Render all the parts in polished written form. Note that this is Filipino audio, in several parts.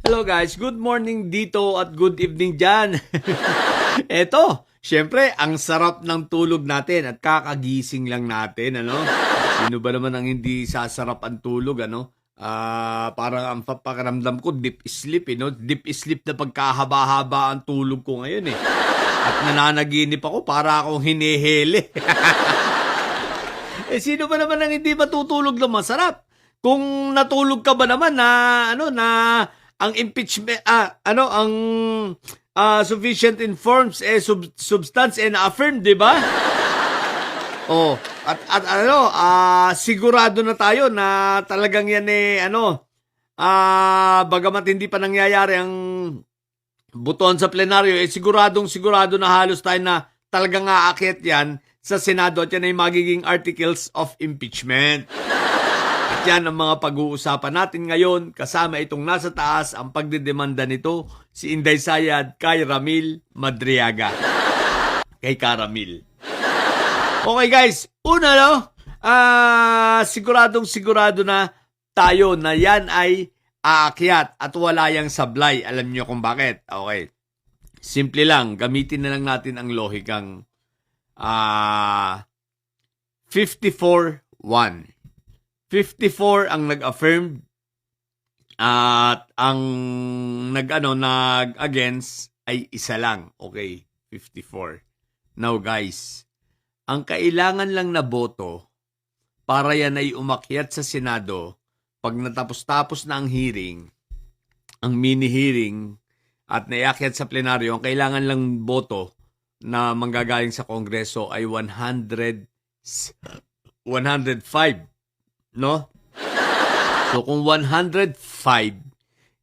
Hello guys, good morning dito at good evening dyan. Eto, syempre, ang sarap ng tulog natin at kakagising lang natin, ano? Sino ba naman ang hindi sasarap ang tulog, ano? Parang ang pakiramdam ko, deep sleep, no? Deep sleep na pagkahaba-haba ang tulog ko ngayon, eh. At nananaginip ako para akong hinihili. Sino ba naman ang hindi matutulog na masarap? Kung natulog ka ba naman na, ang impeachment, sufficient informs substance and affirmed, di ba? Oh, sigurado na tayo na talagang yan bagamat hindi pa nangyayari ang buton sa plenaryo, sigurado na halos tayo na talagang aakyat yan sa Senado at yan ay magiging articles of impeachment. At yan ang mga pag-uusapan natin ngayon kasama itong nasa taas ang pagdedemanda nito si Inday Sayad kay Ramil Madriaga. Kay Karamil. Okay guys, una sigurado na tayo na yan ay aakyat at wala yang sablay. Alam niyo kung bakit? Okay. Simple lang, gamitin na lang natin ang lohikang 54-1. 54 ang nag-affirm at ang nag-against ay isa lang. Okay, 54. Now guys, ang kailangan lang na boto para yan ay umakyat sa Senado pag natapos-tapos na ang hearing, ang mini-hearing at naiakyat sa plenaryo, ang kailangan lang boto na manggagaling sa Kongreso ay 105. No? So kung 105,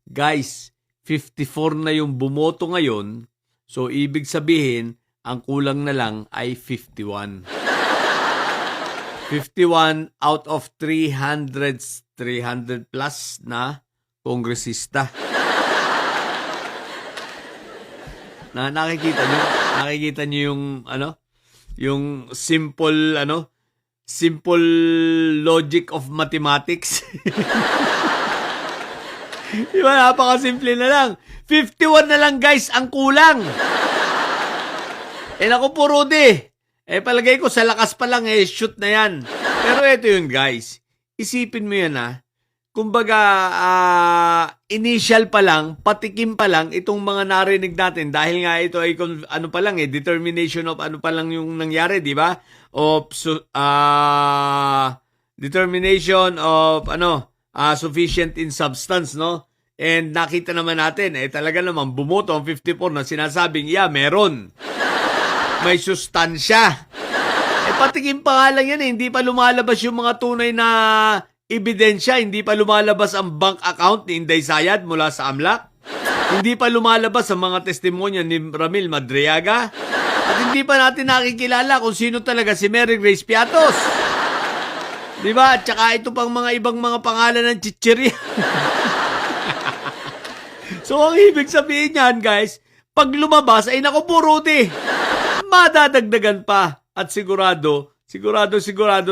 guys, 54 na yung bumoto ngayon, so ibig sabihin, ang kulang na lang ay 51. 51 out of 300 plus na kongresista. Nakikita niyo yung simple logic of mathematics. Diba, napakasimple na lang. 51 na lang guys ang kulang. Naku po Rudy. Palagay ko sa lakas pa lang shoot na yan. Pero ito yun guys. Isipin mo yan kumbaga, initial pa lang, patikim pa lang itong mga narinig natin dahil nga ito ay determination of pa lang yung nangyari, di ba? Determination of sufficient in substance, no? And nakita naman natin, talaga naman bumoto ang 54 na sinasabing, meron. May sustansya. Patikim pa nga lang yan, hindi pa lumalabas yung mga tunay na ebidensya, hindi pa lumalabas ang bank account ni Inday Sayad mula sa AMLAC. Hindi pa lumalabas ang mga testimonya ni Ramil Madriaga. At hindi pa natin nakikilala kung sino talaga si Mary Grace Piatos. Diba? At saka ito pang mga ibang mga pangalan ng chichirya. So, ang ibig sabihin niyan, guys, pag lumabas, ay naku po, Rudy, madadagdagan pa. At sigurado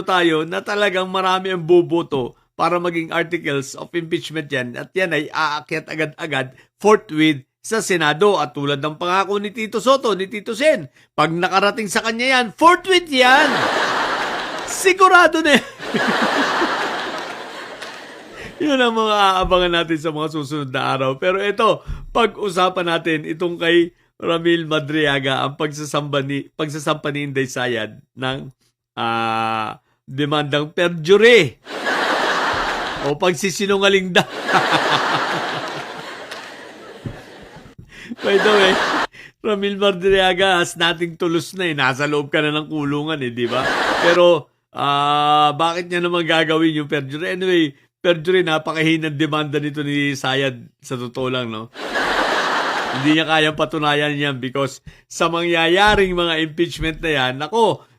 tayo na talagang marami ang buboto para maging articles of impeachment yan. At yan ay aakyat agad-agad forthwith sa Senado. At tulad ng pangako ni Tito Soto, ni Tito Sen, pag nakarating sa kanya yan, forthwith yan. Sigurado na yan. Yun ang mga aabangan natin sa mga susunod na araw. Pero ito, pag-usapan natin itong kay Ramil Madriaga, ang pagsasampa ni Inday Sayad ng demandang perjury o pagsisinungaling daw. By the way, Ramil Madriaga, as nating tulos na nasa loob ka na ng kulungan di ba? Pero bakit niya naman gagawin yung perjury? Anyway, perjury, napakahinang demanda nito ni Sayad sa totoo lang, no? Hindi niya kayang patunayan yan because sa mangyayaring mga impeachment na yan,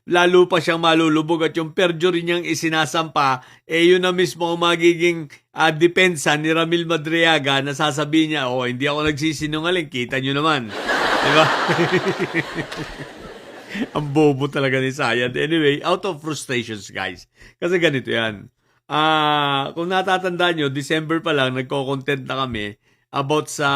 lalo pa siyang malulubog at yung perjury niyang isinasampa, yun na mismo ang magiging depensa ni Ramil Madriaga na sasabihin niya, hindi ako nagsisinungaling, kita niyo naman. Diba? Ang bobo talaga ni Sayad. Anyway, out of frustrations guys. Kasi ganito yan. Kung natatandaan nyo, December pa lang, nagko-content na kami about sa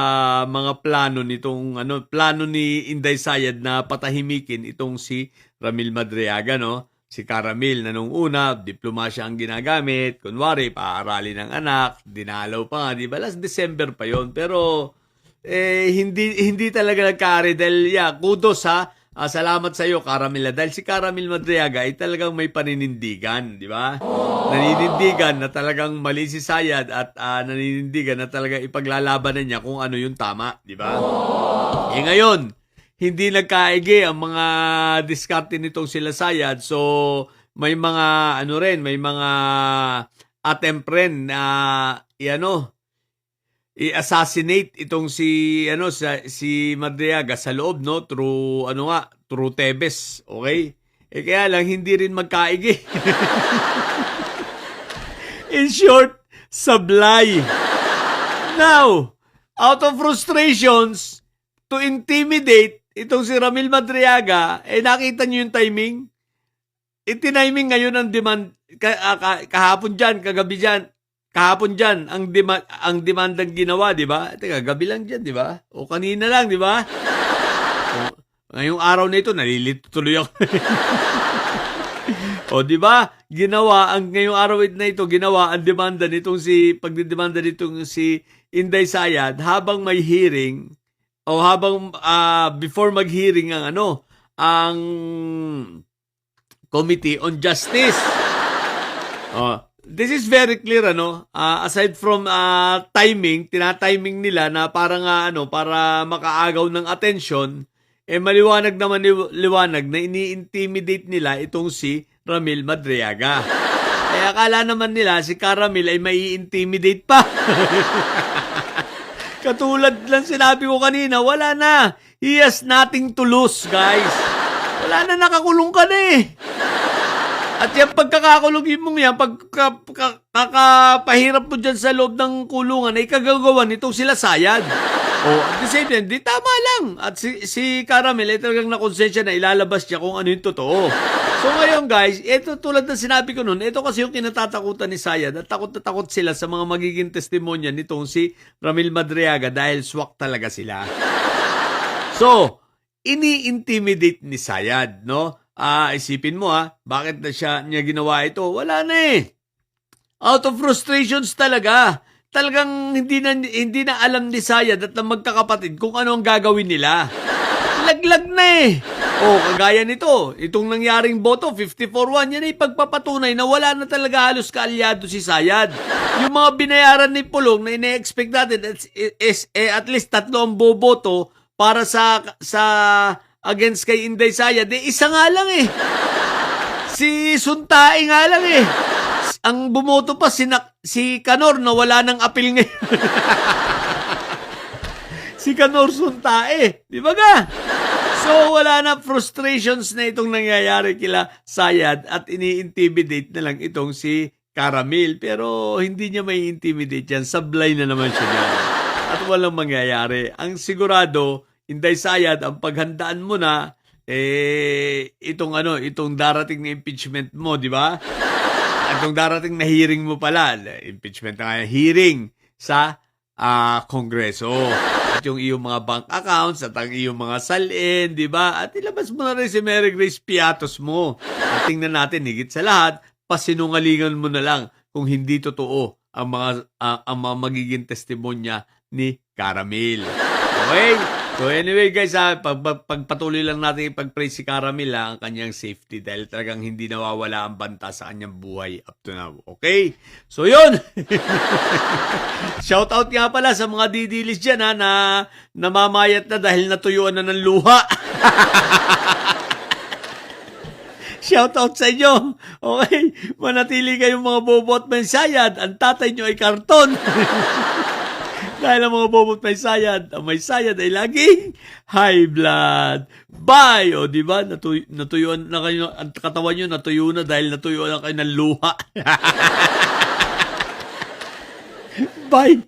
mga plano nitong plano ni Inday Sayad na patahimikin itong si Ramil Madriaga, no? Si Caramil na nung una, diplomasya ang ginagamit, kunwari, paaralin ng anak, dinalaw pa nga, di ba? Last December pa yon. Pero, hindi talaga nagkaari dahil, kudos ha. Salamat sa iyo, Caramil. Dahil si Caramil Madriaga ay talagang may paninindigan, di ba? Naninindigan na talagang mali si Sayad at naninindigan na talagang ipaglalabanan niya kung ano yung tama, di ba? Ngayon, hindi nagkaigi ang mga diskarte nitong sila Sayad. So, may mga, may mga attempt rin na, i-assassinate itong si Madriaga sa loob, no? Through Tebes, okay? Kaya lang, hindi rin magkaigi. In short, sablay. Now, out of frustrations, to intimidate itong si Ramil Madriaga, nakita niyo yung timing? Itiniming ngayon ang demand, kahapon dyan, kagabi dyan, kahapon dyan, ang demandang ginawa, di ba? Teka, gabi lang dyan, di ba? O kanina lang, di ba? Ngayong araw na ito, nalilito tuloy ako. O, di ba? Ngayong araw na ito, ginawa ang demanda nitong pagdidemanda nitong si Inday Sayad habang may hearing, o habang before mag-hearing ang Committee on Justice. This is very clear, aside from timing, tinatiming nila na parang para makaagaw ng attention, maliwanag naman liwanag na ini-intimidate nila itong si Ramil Madriaga. Akala naman nila si Caramil ay mai-intimidate pa. Katulad lang sinabi ko kanina, wala na. He has nothing to lose, guys. Wala na, nakakulong ka na eh. At yung pagkakakulugin mo yan, pagkakapahirap mo dyan sa loob ng kulungan, ay kagagawan nitong sila Sayad. At the same time, di tama lang. At si Caramil ay talagang nakonsensya na ilalabas niya kung ano yung totoo. So ngayon guys, ito tulad ng sinabi ko noon, ito kasi yung kinatatakutan ni Sayad at takot na takot sila sa mga magiging testimonya nitong si Ramil Madriaga dahil swak talaga sila. So, ini-intimidate ni Sayad, no? Isipin mo bakit niya ginawa ito? Wala na eh. Out of frustrations talaga. Talagang hindi na alam ni Sayad at ng magkakapatid kung ano ang gagawin nila. Laglag na eh. Kagaya nito, itong nangyaring boto, 54-1, yan ay pagpapatunay na wala na talaga halos kaalyado si Sayad. Yung mga binayaran ni Pulong na ine-expect natin at least 3 ang boboto para sa against kay Inday Sayad, isa nga lang eh. Si Suntae nga lang eh. Ang bumoto pa si Canor na wala ng apil ngayon. Si Canor Suntae. Di ba ga? So, wala na frustrations na itong nangyayari kila Sayad at ini-intimidate na lang itong si Caramil. Pero hindi niya may intimidate yan. Sablay na naman siya dyan. At walang mangyayari. Ang sigurado, Inday Sayad, ang paghandaan mo na, itong darating na impeachment mo, di ba? Itong darating na hearing mo pala, impeachment na hearing sa Kongreso. At yung iyong mga bank accounts at ang iyong mga salin, di ba? At ilabas mo na rin si Mary Grace Piatos mo. At tingnan natin, higit sa lahat, pasinungalingan mo na lang kung hindi totoo ang mga magiging testimonya ni Caramil. Okay? So anyway guys, pagpatuloy lang natin ipag-pray si Caramil ang kanyang safety dahil talagang hindi nawawala ang banta sa kanyang buhay up to now. Okay? So yun! Shout out nga pala sa mga didilis dyan na namamayat na dahil natuyuan na ng luha. Shout out sa inyo. Okay? Manatili kayong mga bobo at may Sayad. Ang tatay nyo ay karton. Dahil ang mga bobot may Sayad, ang may Sayad ay laging high blood. Bye! O diba? Natuyuan na kayo, ang katawan nyo natuyo na dahil natuyuan na kayo ng luha. Bye!